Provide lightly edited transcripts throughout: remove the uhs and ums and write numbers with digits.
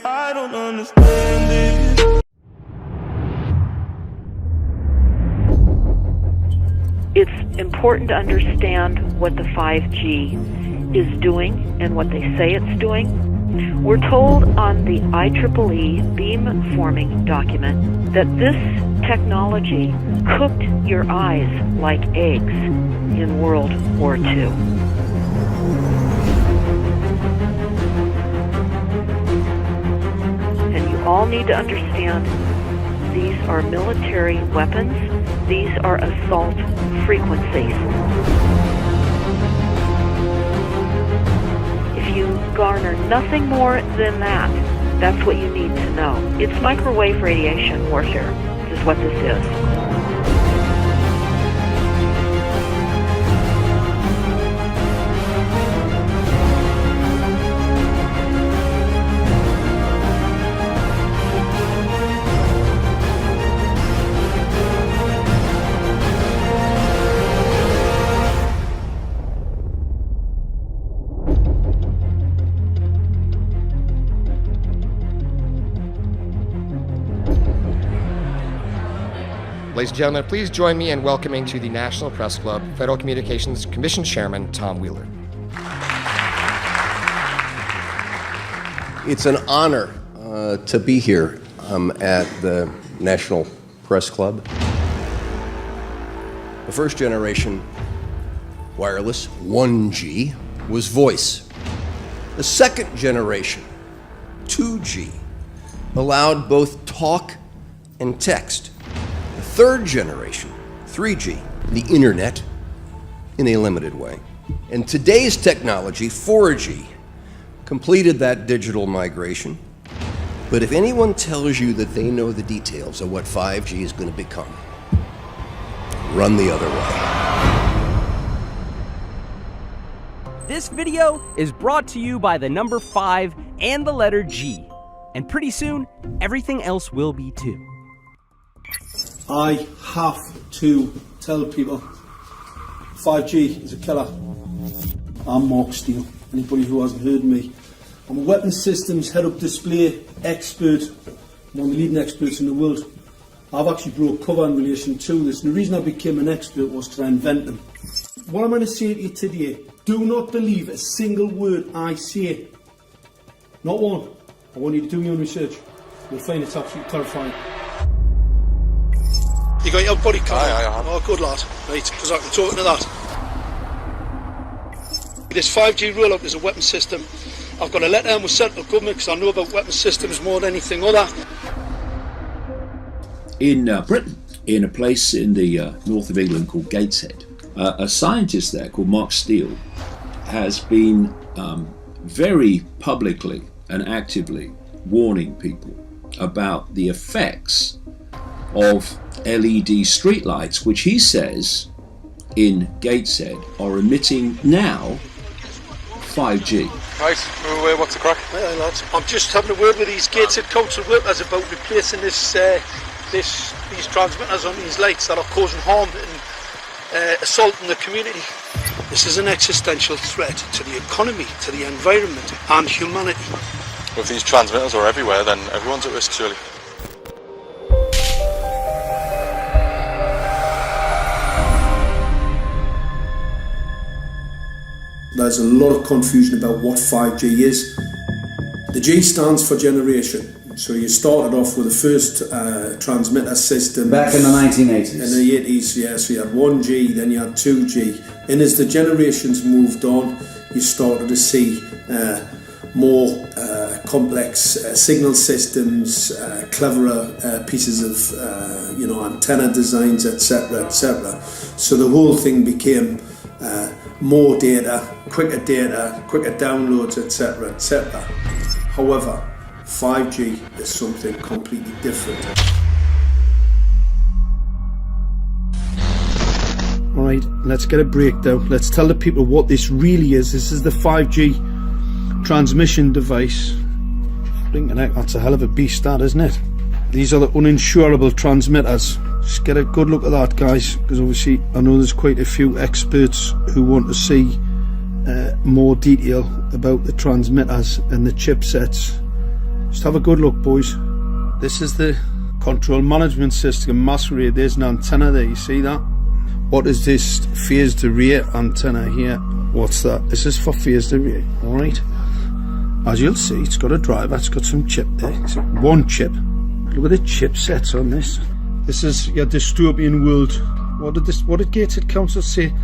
I don't understand it. It's important to understand what the 5G is doing and what they say it's doing. We're told on the IEEE beamforming document that this technology cooked your eyes like eggs in World War II. And you all need to understand these are military weapons. These are assault frequencies. If you garner nothing more than that, that's what you need to know. It's microwave radiation warfare, is what this is. Ladies and gentlemen, please join me in welcoming to the National Press Club Federal Communications Commission Chairman Tom Wheeler. It's an honor to be here at the National Press Club. The first generation wireless, 1G, was voice. The second generation, 2G, allowed both talk and text. Third generation, 3G, the internet, in a limited way. And today's technology, 4G, completed that digital migration. But if anyone tells you that they know the details of what 5G is going to become, run the other way. This video is brought to you by the number 5 and the letter G. And pretty soon, everything else will be too. I have to tell people 5G is a killer. I'm Mark Steele. Anybody who hasn't heard me, I'm a weapons systems head-up display expert, one of the leading experts in the world. I've actually broke cover in relation to this, and the reason I became an expert was to invent them. What I'm going to say to you today, do not believe a single word I say. Not one. I want you to do your own research. You'll find it's absolutely terrifying. You got your body card? Aye. Oh, good lad. Right, because I can talk to that. This 5G rollout is a weapon system. I've got a letter in with central government because I know about weapon systems more than anything other. In Britain, in a place in the north of England called Gateshead, a scientist there called Mark Steele has been very publicly and actively warning people about the effects of LED streetlights, which he says in Gateshead are emitting now 5G. Right, what's the crack? Hey, lads. I'm just having a word with these Gateshead council workers about replacing these transmitters on these lights that are causing harm and assaulting the community. This is an existential threat to the economy, to the environment and humanity. If these transmitters are everywhere, then everyone's at risk, surely. There's a lot of confusion about what 5G is. The G stands for generation. So you started off with the first transmitter system. Back in the 1980s. In the 80s, yeah. So you had 1G, then you had 2G. And as the generations moved on, you started to see more complex signal systems, cleverer pieces of antenna designs, etc., etc. So the whole thing became more data, quicker downloads, etc., etc. However, 5G is something completely different. Alright, let's get a breakdown. Let's tell the people what this really is. This is the 5G transmission device. That's a hell of a beast, that, isn't it? These are the uninsurable transmitters. Just get a good look at that, guys, because obviously I know there's quite a few experts who want to see more detail about the transmitters and the chipsets. Just have a good look, boys. This is the control management system masquerade. There's an antenna there, you see that? What is this phased array antenna here? What's that? This is for phased array, alright? As you'll see, it's got a driver, it's got some chip there. It's one chip. Look at the chipsets on this. This is your dystopian world. What did Gateshead Council say?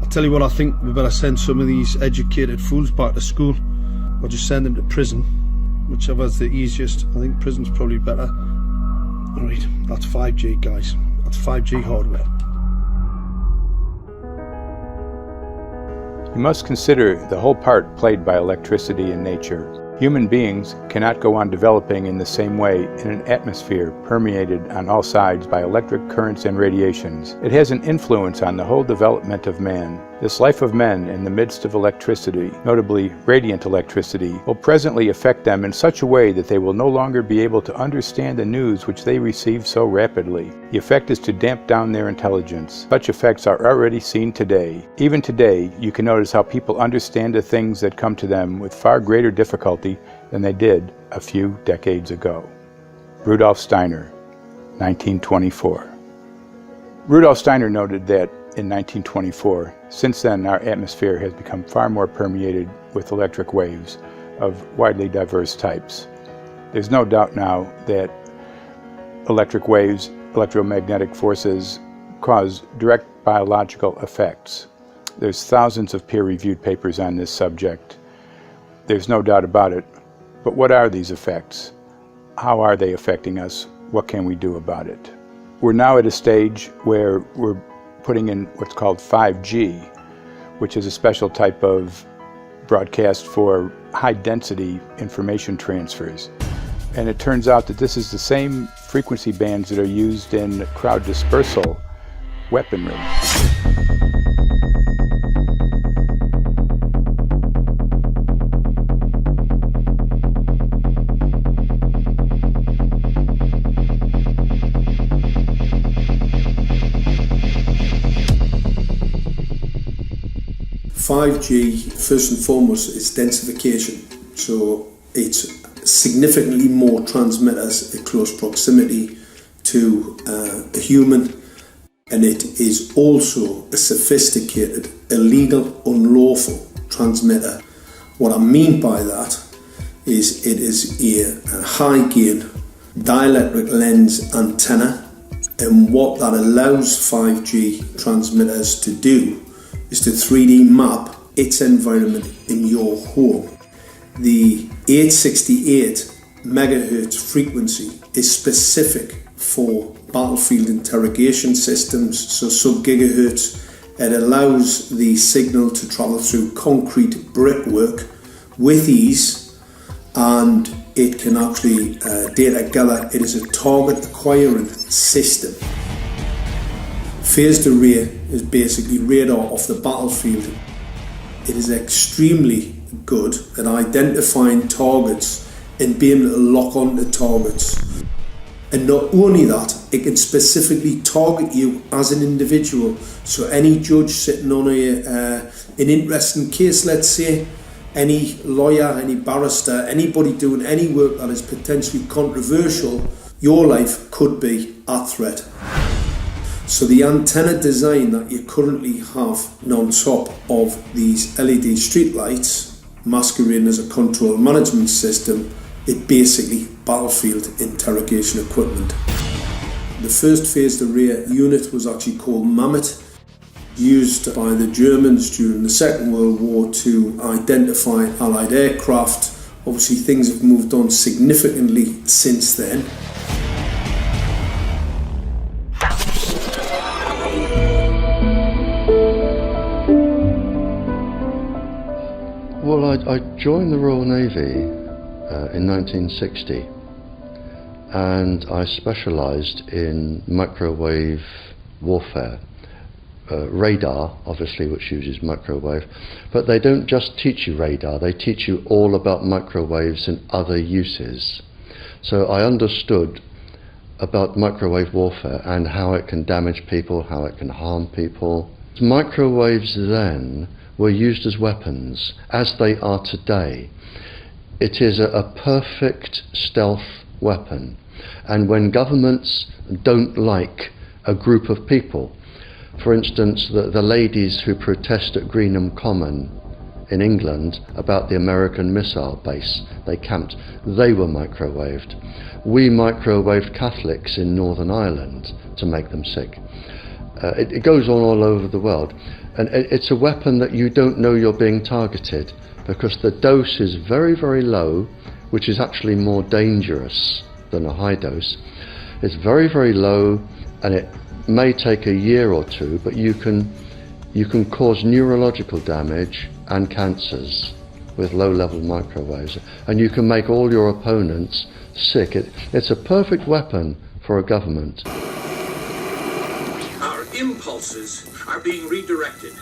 I'll tell you what, I think we better send some of these educated fools back to school, or just send them to prison, whichever's the easiest. I think prison's probably better. Alright, that's 5G, guys. That's 5G hardware. You must consider the whole part played by electricity in nature. Human beings cannot go on developing in the same way in an atmosphere permeated on all sides by electric currents and radiations. It has an influence on the whole development of man. This life of men in the midst of electricity, notably radiant electricity, will presently affect them in such a way that they will no longer be able to understand the news which they receive so rapidly. The effect is to damp down their intelligence. Such effects are already seen today. Even today, you can notice how people understand the things that come to them with far greater difficulty than they did a few decades ago. Rudolf Steiner, 1924. Rudolf Steiner noted that in 1924, since then our atmosphere has become far more permeated with electric waves of widely diverse types. There's no doubt now that electric waves, electromagnetic forces, cause direct biological effects. There's thousands of peer-reviewed papers on this subject. There's no doubt about it. But what are these effects? How are they affecting us? What can we do about it? We're now at a stage where we're putting in what's called 5G, which is a special type of broadcast for high-density information transfers. And it turns out that this is the same frequency bands that are used in crowd dispersal weaponry. First and foremost, is densification. So it's significantly more transmitters in close proximity to a human, and it is also a sophisticated, illegal, unlawful transmitter. What I mean by that is it is a high gain dielectric lens antenna, and what that allows 5G transmitters to do is to 3D map its environment in your home. The 868 megahertz frequency is specific for battlefield interrogation systems, so sub-gigahertz. It allows the signal to travel through concrete brickwork with ease, and it can actually data gather. It is a target acquiring system. Phased array is basically radar off the battlefield. It is extremely good at identifying targets and being able to lock onto targets. And not only that, it can specifically target you as an individual. So any judge sitting on an interesting case, let's say, any lawyer, any barrister, anybody doing any work that is potentially controversial, your life could be at threat. So the antenna design that you currently have on top of these LED street lights, masquerading as a control management system, it basically battlefield interrogation equipment. The first phased array unit was actually called Mammoth, used by the Germans during the Second World War to identify Allied aircraft. Obviously things have moved on significantly since then. Well, I joined the Royal Navy in 1960, and I specialised in microwave warfare. Radar, obviously, which uses microwave, but they don't just teach you radar, they teach you all about microwaves and other uses. So I understood about microwave warfare and how it can damage people, how it can harm people. Microwaves then were used as weapons, as they are today. It is a perfect stealth weapon. And when governments don't like a group of people, for instance, the ladies who protest at Greenham Common in England about the American missile base they camped, they were microwaved. We microwaved Catholics in Northern Ireland to make them sick. It goes on all over the world. And it's a weapon that you don't know you're being targeted, because the dose is very, very low, which is actually more dangerous than a high dose. It's very, very low, and it may take a year or two, but you can cause neurological damage and cancers with low-level microwaves, and you can make all your opponents sick. It's a perfect weapon for a government. Our impulses are being redirected.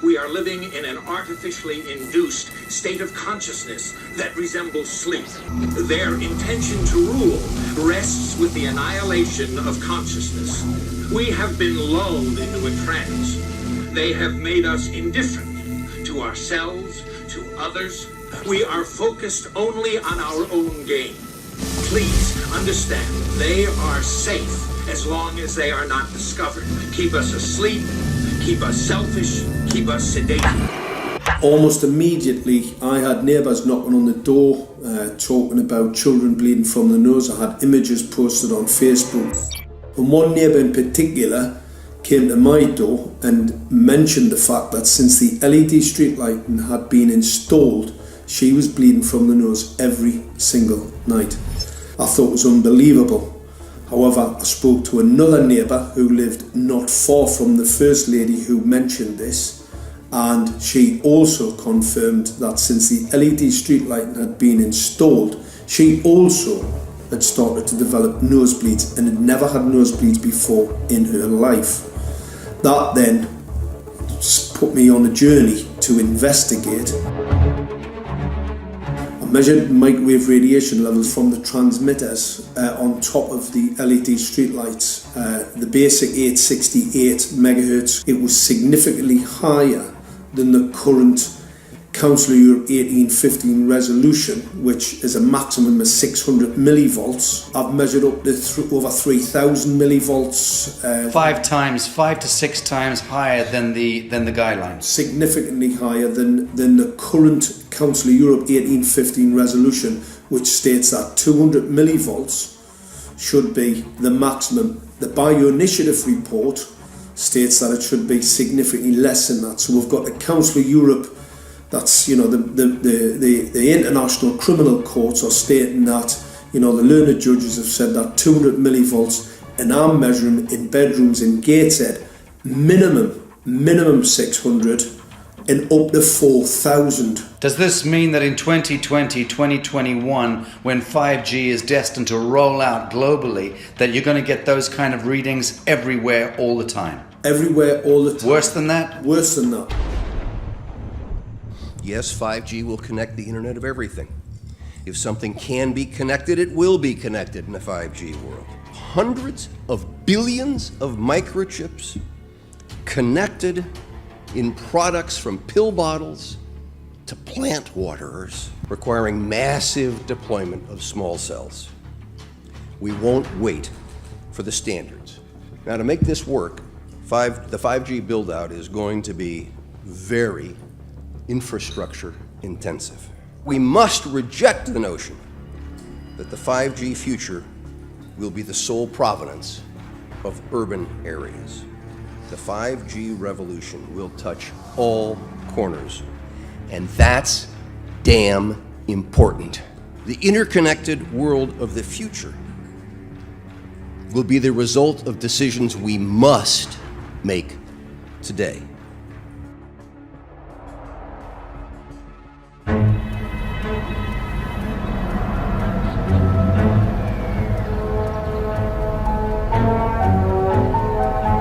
We are living in an artificially induced state of consciousness that resembles sleep. Their intention to rule rests with the annihilation of consciousness. We have been lulled into a trance. They have made us indifferent to ourselves, to others. We are focused only on our own gain. Please understand, they are safe as long as they are not discovered. Keep us asleep, keep us selfish, keep us sedated. Almost immediately, I had neighbours knocking on the door, talking about children bleeding from the nose. I had images posted on Facebook. And one neighbour in particular came to my door and mentioned the fact that since the LED street lighting had been installed, she was bleeding from the nose every single night. I thought it was unbelievable. However, I spoke to another neighbour who lived not far from the first lady who mentioned this, and she also confirmed that since the LED street lighting had been installed, she also had started to develop nosebleeds and had never had nosebleeds before in her life. That then put me on a journey to investigate. I measured microwave radiation levels from the transmitters on top of the LED streetlights. The basic 868 megahertz, it was significantly higher than the current Council of Europe 1815 resolution, which is a maximum of 600 millivolts. I've measured up to over 3,000 millivolts. 5 to 6 times higher than the guidelines. Significantly higher than the current Council of Europe 1815 resolution, which states that 200 millivolts should be the maximum. The Bioinitiative report states that it should be significantly less than that. So we've got the Council of Europe, that's, the international criminal courts are stating that, the learned judges have said that 200 millivolts, and I'm measuring in bedrooms in Gateshead, minimum 600 and up to 4,000. Does this mean that in 2020, 2021, when 5G is destined to roll out globally, that you're going to get those kind of readings everywhere all the time? Everywhere all the time. Worse than that? Worse than that. Yes, 5G will connect the Internet of everything. If something can be connected, it will be connected in the 5G world. Hundreds of billions of microchips connected in products from pill bottles to plant waterers, requiring massive deployment of small cells. We won't wait for the standards. Now, to make this work, the 5G build-out is going to be very infrastructure intensive. We must reject the notion that the 5G future will be the sole provenance of urban areas. The 5G revolution will touch all corners, and that's damn important. The interconnected world of the future will be the result of decisions we must make today.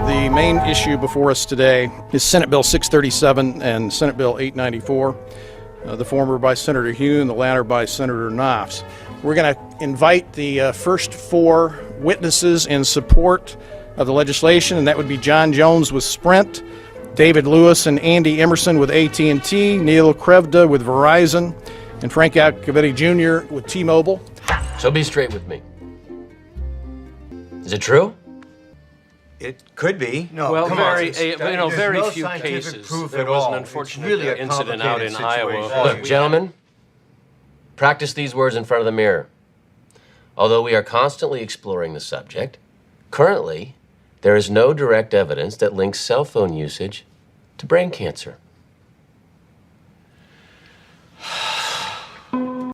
The main issue before us today is Senate Bill 637 and Senate Bill 894, the former by Senator Hune, the latter by Senator Knopf. We're going to invite the first 4 witnesses in support of the legislation, and that would be John Jones with Sprint, David Lewis and Andy Emerson with AT&T, Neil Krevda with Verizon, and Frank Iacovetti Jr. with T-Mobile. So be straight with me. Is it true? It could be. No, Well, come very, on. There's very no few scientific cases. proof There at was an all. unfortunate It's really a incident out in complicated Iowa. situation. Look, gentlemen, practice these words in front of the mirror. Although we are constantly exploring the subject, currently, there is no direct evidence that links cell phone usage to brain cancer.